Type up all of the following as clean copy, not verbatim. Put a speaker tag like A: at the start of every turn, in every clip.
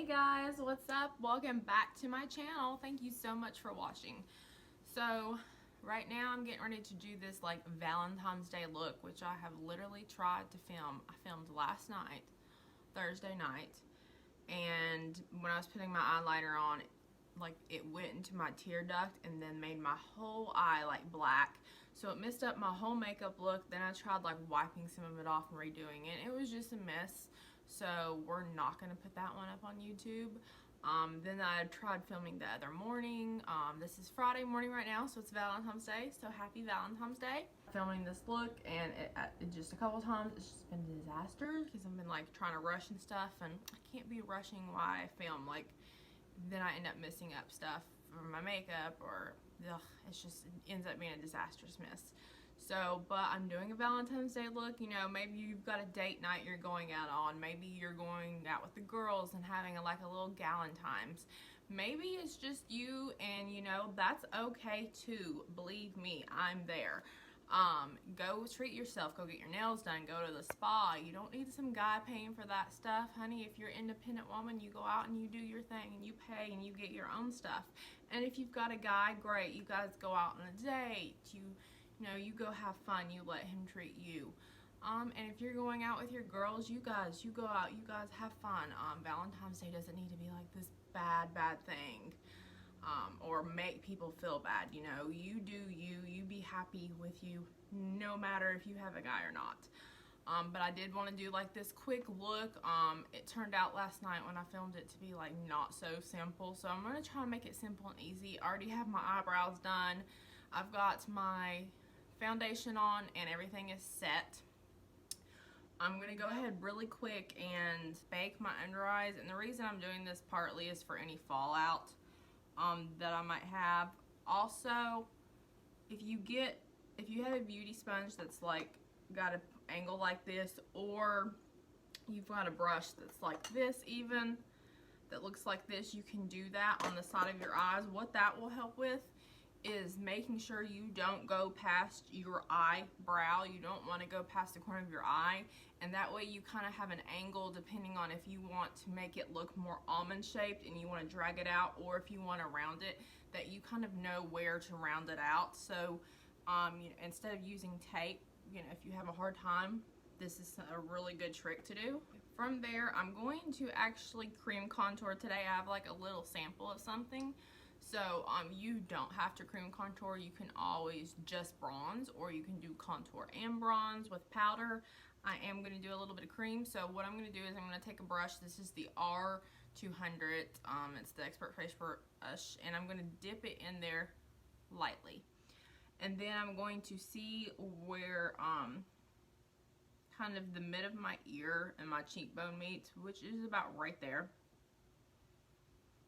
A: Hey guys, what's up? Welcome back to my channel. Thank you so much for watching. So right now I'm getting ready to do this like Valentine's Day look, which I have literally tried to film. I filmed last night, Thursday night, and when I was putting my eyeliner on, like it went into my tear duct and then made my whole eye like black, so it messed up my whole makeup look. Then I tried like wiping some of it off and redoing it. It was just a mess, so we're not gonna put that one up on YouTube. Then I tried filming the other morning. This is Friday morning right now, so it's Valentine's Day, so happy Valentine's Day. Filming this look, and it just a couple times it's just been a disaster because I've been like trying to rush and stuff, and I can't be rushing while I film. Like, then I end up messing up stuff for my makeup, or it ends up being a disastrous mess. So, but I'm doing a Valentine's Day look. You know, maybe you've got a date night you're going out on. Maybe you're going out with the girls and having like a little Valentine's. Maybe it's just you, and you know, that's okay too. Believe me, I'm there. Go treat yourself, go get your nails done, go to the spa. You don't need some guy paying for that stuff, honey. If you're an independent woman, you go out and you do your thing and you pay and you get your own stuff. And if you've got a guy, great, you guys go out on a date, you know, you go have fun, you let him treat you. And if you're going out with your girls, you go out, you guys have fun. Valentine's Day doesn't need to be like this bad thing. Or make people feel bad. You know, you do you be happy with you, no matter if you have a guy or not. But I did want to do like this quick look. It turned out last night when I filmed it to be like not so simple, so I'm going to try to make it simple and easy. I already have my eyebrows done, I've got my foundation on, and everything is set. I'm going to go ahead really quick and bake my under eyes, and the reason I'm doing this partly is for any fallout that I might have. Also, if you have a beauty sponge that's like got an angle like this, or you've got a brush that's like this even, that looks like this, you can do that on the side of your eyes. What that will help with is making sure you don't go past your eyebrow. You don't want to go past the corner of your eye, and that way you kind of have an angle depending on if you want to make it look more almond shaped and you want to drag it out, or if you want to round it, that you kind of know where to round it out. So you know, instead of using tape, you know, if you have a hard time, this is a really good trick to do. From there, I'm going to actually cream contour today. I have like a little sample of something. So you don't have to cream contour. You can always just bronze, or you can do contour and bronze with powder. I am going to do a little bit of cream. So what I'm going to do is I'm going to take a brush. This is the R200. It's the Expert Face Brush, and I'm going to dip it in there lightly. And then I'm going to see where kind of the mid of my ear and my cheekbone meets, which is about right there.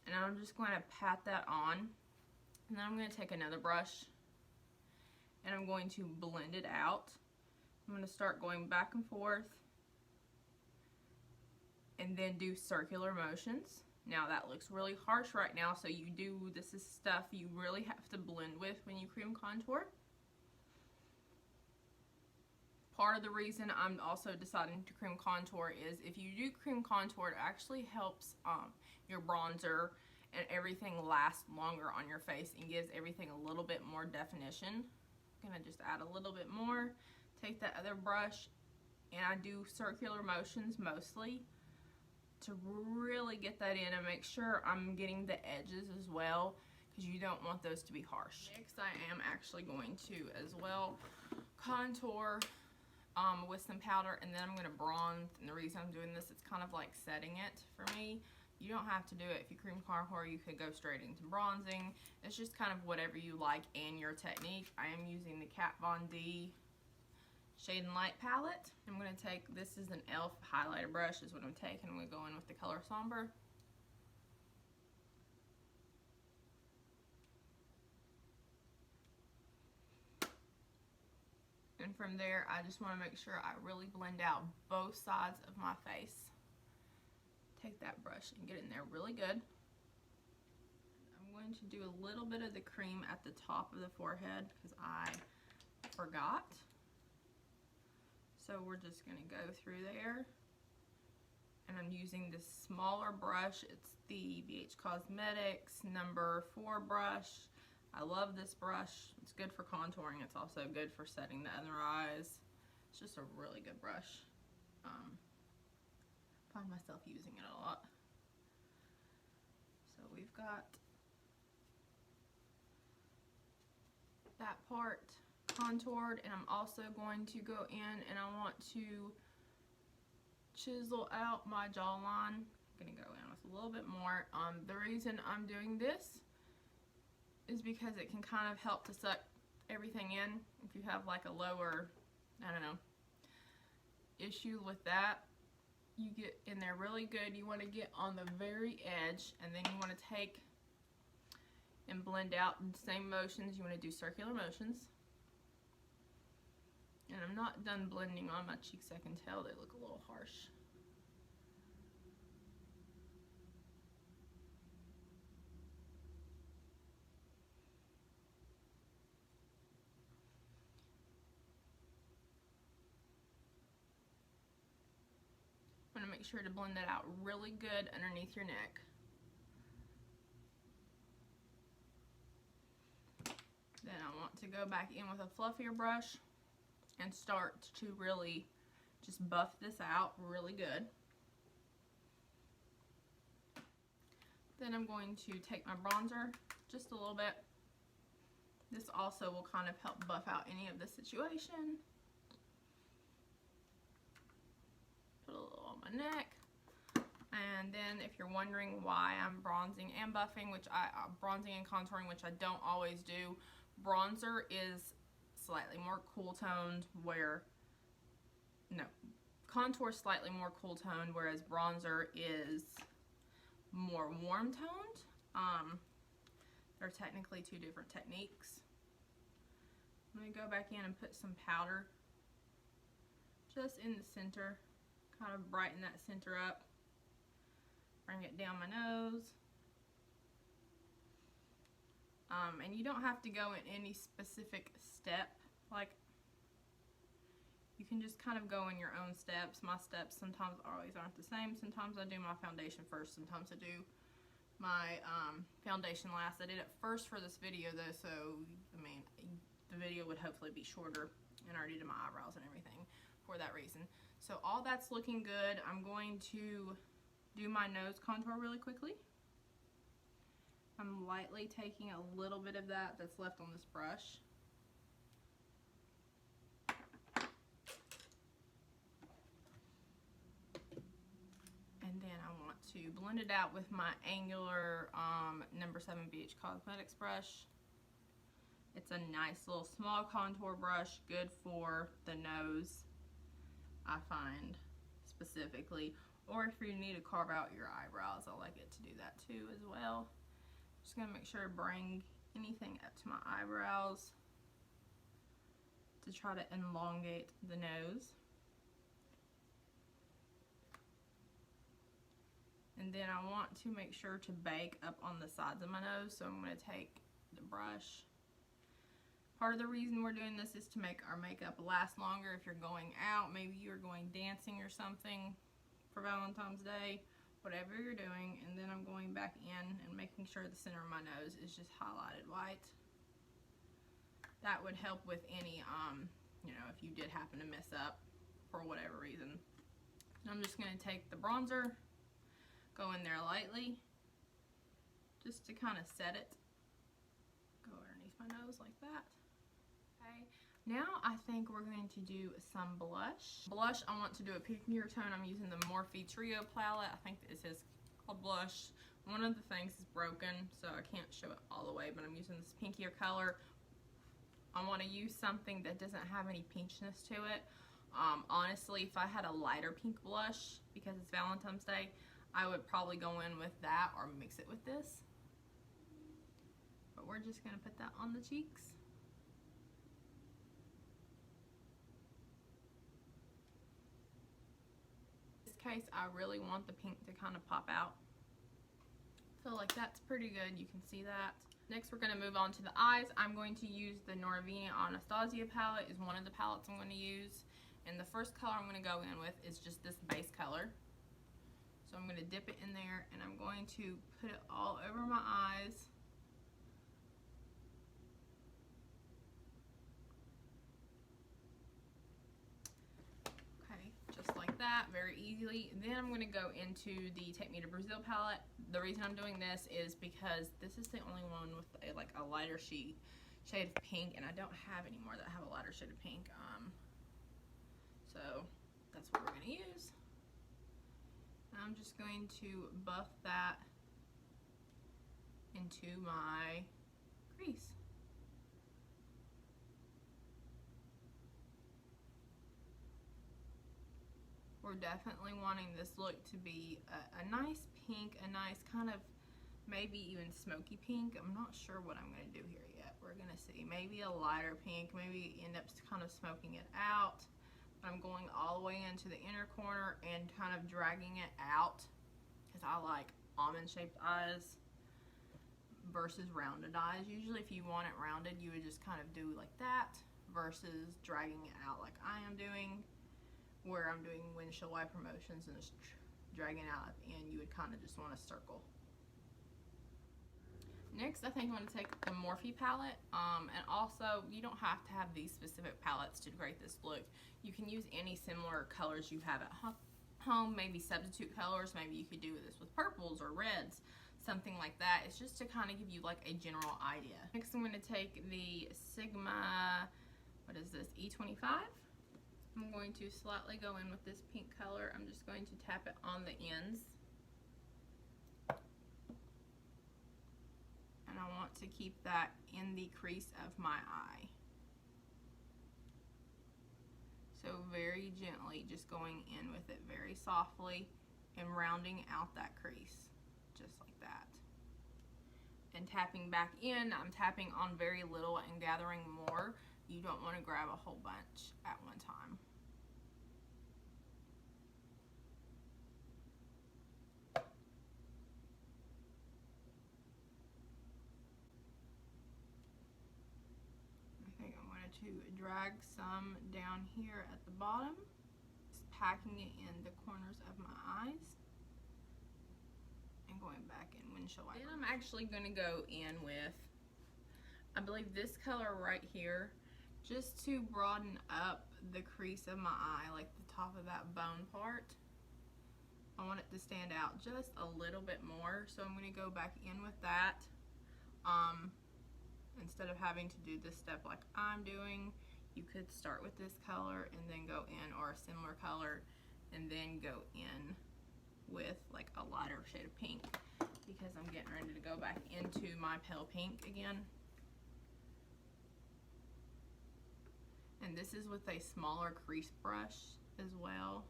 A: And I'm just going to pat that on, and then I'm going to take another brush and I'm going to blend it out. I'm going to start going back and forth and then do circular motions. Now that looks really harsh right now, so this is stuff you really have to blend with when you cream contour. Part of the reason I'm also deciding to cream contour is if you do cream contour, it actually helps your bronzer and everything last longer on your face and gives everything a little bit more definition. I'm gonna just add a little bit more, take that other brush, and I do circular motions mostly to really get that in and make sure I'm getting the edges as well, because you don't want those to be harsh. Next, I am actually going to as well contour with some powder, and then I'm going to bronze. And the reason I'm doing this, it's kind of like setting it for me. You don't have to do it. If you cream contour, you could go straight into bronzing. It's just kind of whatever you like and your technique. I am using the Kat Von D Shade and Light palette. I'm going to take, this is an e.l.f. highlighter brush is what I'm taking. I'm going to go in with the color Somber. And from there, I just want to make sure I really blend out both sides of my face. Take that brush and get in there really good. I'm going to do a little bit of the cream at the top of the forehead because I forgot. So we're just going to go through there and I'm using this smaller brush. It's the BH Cosmetics number 4 brush. I love this brush. It's good for contouring. It's also good for setting the other eyes. It's just a really good brush. Find myself using it a lot. So we've got that part contoured, and I'm also going to go in and I want to chisel out my jawline. I'm gonna go in with a little bit more. The reason I'm doing this is because it can kind of help to suck everything in. If you have like a lower, I don't know, issue with that, you get in there really good. You want to get on the very edge, and then you want to take and blend out in the same motions. You want to do circular motions. And I'm not done blending on my cheeks. I can tell they look a little harsh. I'm going to make sure to blend that out really good underneath your neck. Then I want to go back in with a fluffier brush and start to really just buff this out really good. Then I'm going to take my bronzer just a little bit. This also will kind of help buff out any of the situation. Put a little on my neck. And then if you're wondering why I'm bronzing and buffing, bronzing and contouring, which I don't always do, bronzer is slightly more cool toned, contour is slightly more cool toned, whereas bronzer is more warm toned. They're technically two different techniques. I'm going to go back in and put some powder just in the center, kind of brighten that center up, bring it down my nose. And you don't have to go in any specific step. Like, you can just kind of go in your own steps. My steps sometimes always aren't the same. Sometimes I do my foundation first. Sometimes I do my foundation last. I did it first for this video though, so I mean, the video would hopefully be shorter, and I already did my eyebrows and everything for that reason. So all that's looking good. I'm going to do my nose contour really quickly. I'm lightly taking a little bit of that's left on this brush. And then I want to blend it out with my angular number 7 BH Cosmetics brush. It's a nice little small contour brush, good for the nose, I find, specifically. Or if you need to carve out your eyebrows, I like it to do that too as well. Just gonna make sure to bring anything up to my eyebrows to try to elongate the nose. And then I want to make sure to bake up on the sides of my nose, so I'm gonna take the brush. Part of the reason we're doing this is to make our makeup last longer. If you're going out, maybe you're going dancing or something for Valentine's Day, whatever you're doing. And then I'm going back in and making sure the center of my nose is just highlighted white. That would help with any, you know, if you did happen to mess up for whatever reason. And I'm just gonna take the bronzer, go in there lightly, just to kind of set it. Go underneath my nose like that. Okay, now I think we're going to do some blush. Blush, I want to do a pinkier tone. I'm using the Morphe Trio palette. I think this is called Blush. One of the things is broken, so I can't show it all the way, but I'm using this pinkier color. I want to use something that doesn't have any pinchness to it. Honestly, if I had a lighter pink blush, because it's Valentine's Day, I would probably go in with that or mix it with this. But we're just going to put that on the cheeks. In this case, I really want the pink to kind of pop out. So like that's pretty good. You can see that. Next, we're going to move on to the eyes. I'm going to use the Norvina Anastasia palette. Is one of the palettes I'm going to use. And the first color I'm going to go in with is just this base color. So I'm going to dip it in there and I'm going to put it all over my eyes. That very easily. Then I'm going to go into the Take Me to Brazil palette. The reason I'm doing this is because this is the only one with a lighter shade of pink, and I don't have any more that have a lighter shade of pink. So that's what we're going to use. And I'm just going to buff that into my crease. We're definitely wanting this look to be a nice pink, a nice kind of maybe even smoky pink. I'm not sure what I'm going to do here yet. We're going to see. Maybe a lighter pink, maybe end up kind of smoking it out. I'm going all the way into the inner corner and kind of dragging it out because I like almond shaped eyes versus rounded eyes. Usually if you want it rounded, you would just kind of do like that versus dragging it out like I am doing, where I'm doing windshield wiper motions and just dragging out at the end. You would kind of just want to circle. Next, I think I'm going to take the Morphe palette, and also you don't have to have these specific palettes to create this look. You can use any similar colors you have at home, maybe substitute colors. Maybe you could do this with purples or reds, something like that. It's just to kind of give you like a general idea. Next, I'm going to take the Sigma, what is this, E25? I'm going to slightly go in with this pink color. I'm just going to tap it on the ends. And I want to keep that in the crease of my eye. So very gently, just going in with it very softly and rounding out that crease, just like that. And tapping back in, I'm tapping on very little and gathering more. You don't want to grab a whole bunch at one time. I think I'm going to drag some down here at the bottom, just packing it in the corners of my eyes and going back in windshield wiper. Then I'm actually going to go in with, I believe, this color right here, just to broaden up the crease of my eye, like the top of that bone part. I want it to stand out just a little bit more, so I'm going to go back in with that. Instead of having to do this step like I'm doing, you could start with this color and then go in, or a similar color, and then go in with like a lighter shade of pink, because I'm getting ready to go back into my pale pink again. And this is with a smaller crease brush as well.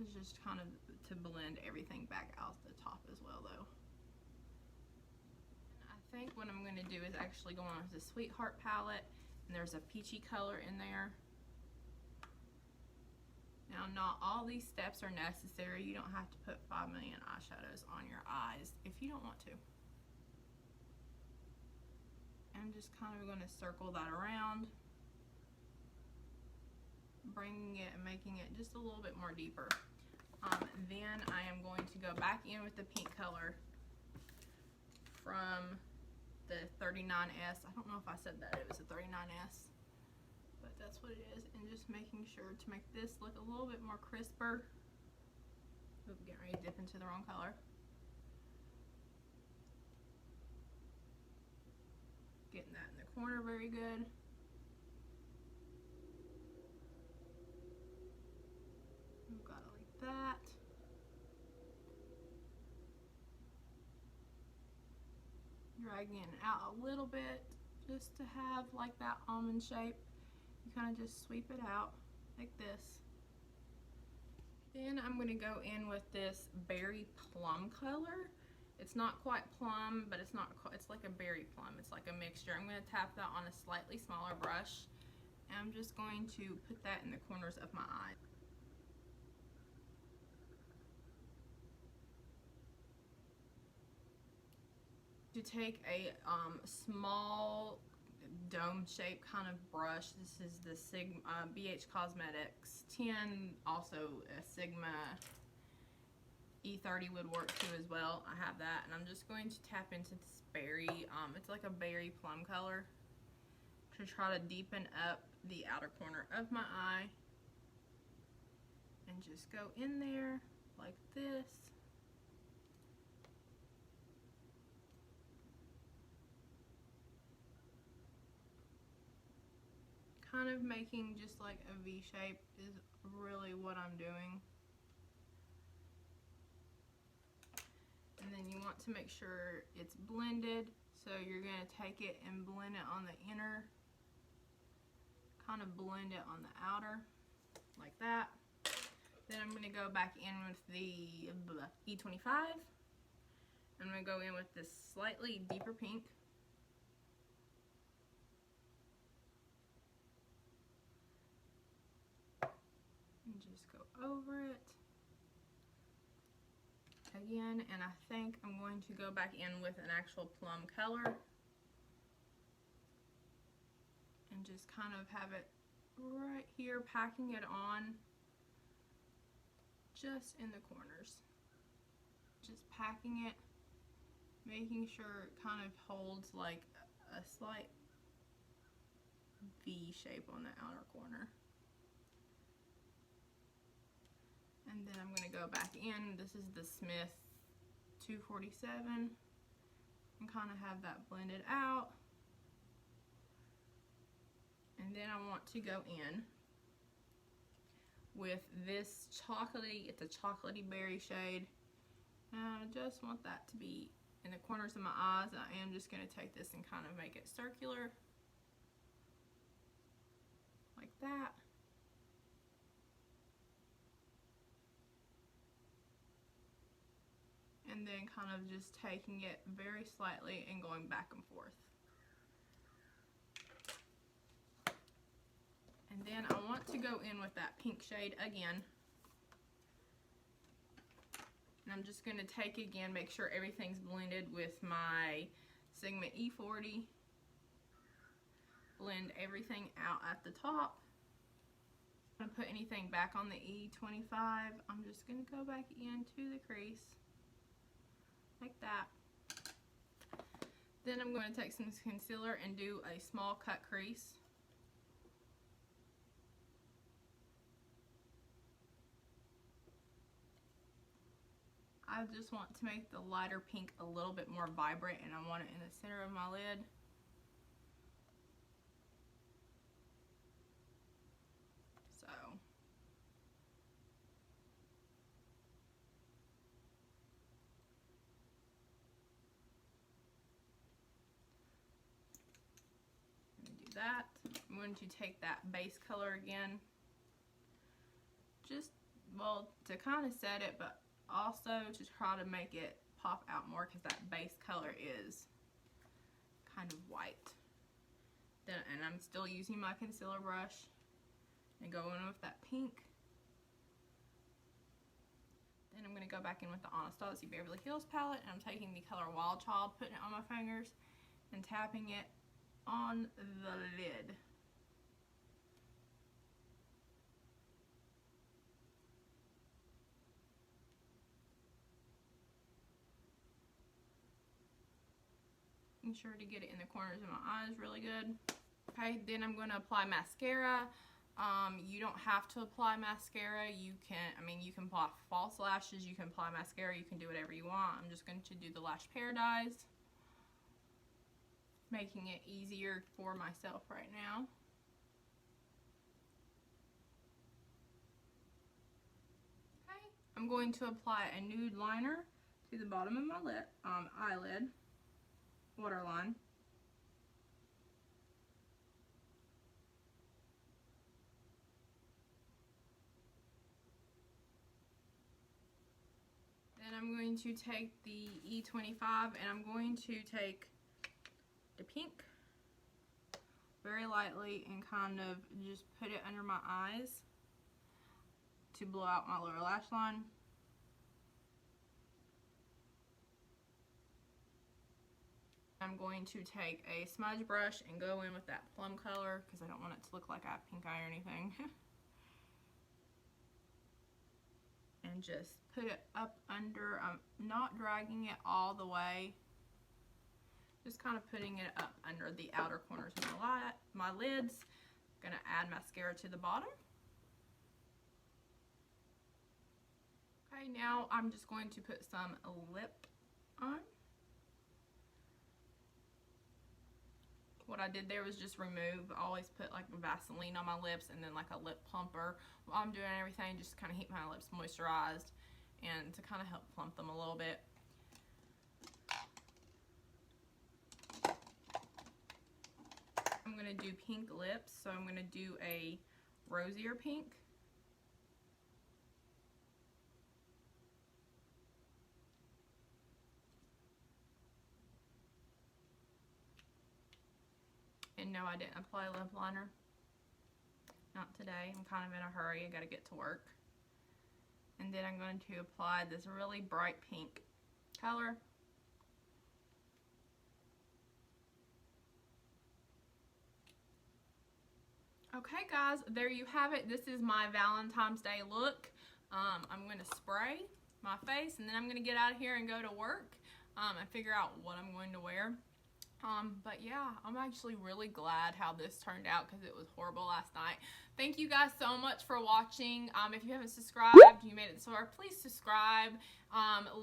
A: It's just kind of to blend everything back out the top as well though. And I think what I'm going to do is actually go on with the Sweetheart palette, and there's a peachy color in there. Now, not all these steps are necessary. You don't have to put 5 million eyeshadows on your eyes if you don't want to. I'm just kind of going to circle that around, bringing it and making it just a little bit more deeper. Then I am going to go back in with the pink color from the 39S. I don't know if I said that it was a 39S, but that's what it is. And just making sure to make this look a little bit more crisper. Oop, getting ready to dip into the wrong color. Getting that in the corner very good. We've got it like that. Dragging it out a little bit just to have like that almond shape. You kind of just sweep it out like this. Then I'm going to go in with this berry plum color. It's not quite plum, but it's not quite, it's like a berry plum. It's like a mixture. I'm going to tap that on a slightly smaller brush, and I'm just going to put that in the corners of my eye. To take a small dome shape kind of brush. This is the Sigma BH Cosmetics 10, also a Sigma E30 would work too as well. I have that, and I'm just going to tap into this berry. It's like a berry plum color to try to deepen up the outer corner of my eye, and just go in there like this. Kind of making just like a V shape is really what I'm doing. And then you want to make sure it's blended, so you're going to take it and blend it on the inner, kind of blend it on the outer like that. Then I'm going to go back in with the E25. I'm going to go in with this slightly deeper pink. And just go over it again, and I think I'm going to go back in with an actual plum color and just kind of have it right here, packing it on just in the corners, just packing it, making sure it kind of holds like a slight V shape on the outer corner. And then I'm going to go back in. This is the Smith 247, and kind of have that blended out. And then I want to go in with this chocolatey, it's a chocolatey berry shade. And I just want that to be in the corners of my eyes. I am just going to take this and kind of make it circular like that. And then kind of just taking it very slightly and going back and forth. And then I want to go in with that pink shade again. And I'm just going to take again, make sure everything's blended with my Sigma E40. Blend everything out at the top. I'm going to put anything back on the E25. I'm just going to go back into the crease. Like that. Then I'm going to take some concealer and do a small cut crease. I just want to make the lighter pink a little bit more vibrant, and I want it in the center of my lid. So that. I'm going to take that base color again, just, well, to kind of set it, but also to try to make it pop out more, because that base color is kind of white. Then, and I'm still using my concealer brush and go in with that pink. Then I'm going to go back in with the Anastasia Beverly Hills palette, and I'm taking the color Wild Child, putting it on my fingers, and tapping it on the lid. Making sure to get it in the corners of my eyes really good. Okay, then I'm going to apply mascara. You don't have to apply mascara. You can, you can apply false lashes, you can apply mascara, you can do whatever you want. I'm just going to do the Lash Paradise, making it easier for myself right now. Okay, I'm going to apply a nude liner to the bottom of my eyelid, waterline. Then I'm going to take the E25, and I'm going to take the pink very lightly and kind of just put it under my eyes to blow out my lower lash line. I'm going to take a smudge brush and go in with that plum color, because I don't want it to look like I have pink eye or anything. and just put it up under. I'm not dragging it all the way. Just kind of putting it up under the outer corners of my lids. I'm gonna add mascara to the bottom. Okay, now I'm just going to put some lip on. What I did there was just remove. I always put like Vaseline on my lips and then like a lip plumper while I'm doing everything, just to kind of keep my lips moisturized and to kind of help plump them a little bit. I'm going to do pink lips, so I'm going to do a rosier pink. And no, I didn't apply lip liner. Not today. I'm kind of in a hurry. I got to get to work. And then I'm going to apply this really bright pink color. Okay guys, there you have it. This is my Valentine's Day look. I'm going to spray my face and then I'm going to get out of here and go to work and figure out what I'm going to wear. But yeah, I'm actually really glad how this turned out because it was horrible last night. Thank you guys so much for watching. If you haven't subscribed, you made it this far, please subscribe.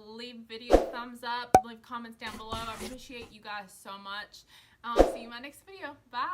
A: Leave video thumbs up, leave comments down below. I appreciate you guys so much. See you in my next video. Bye.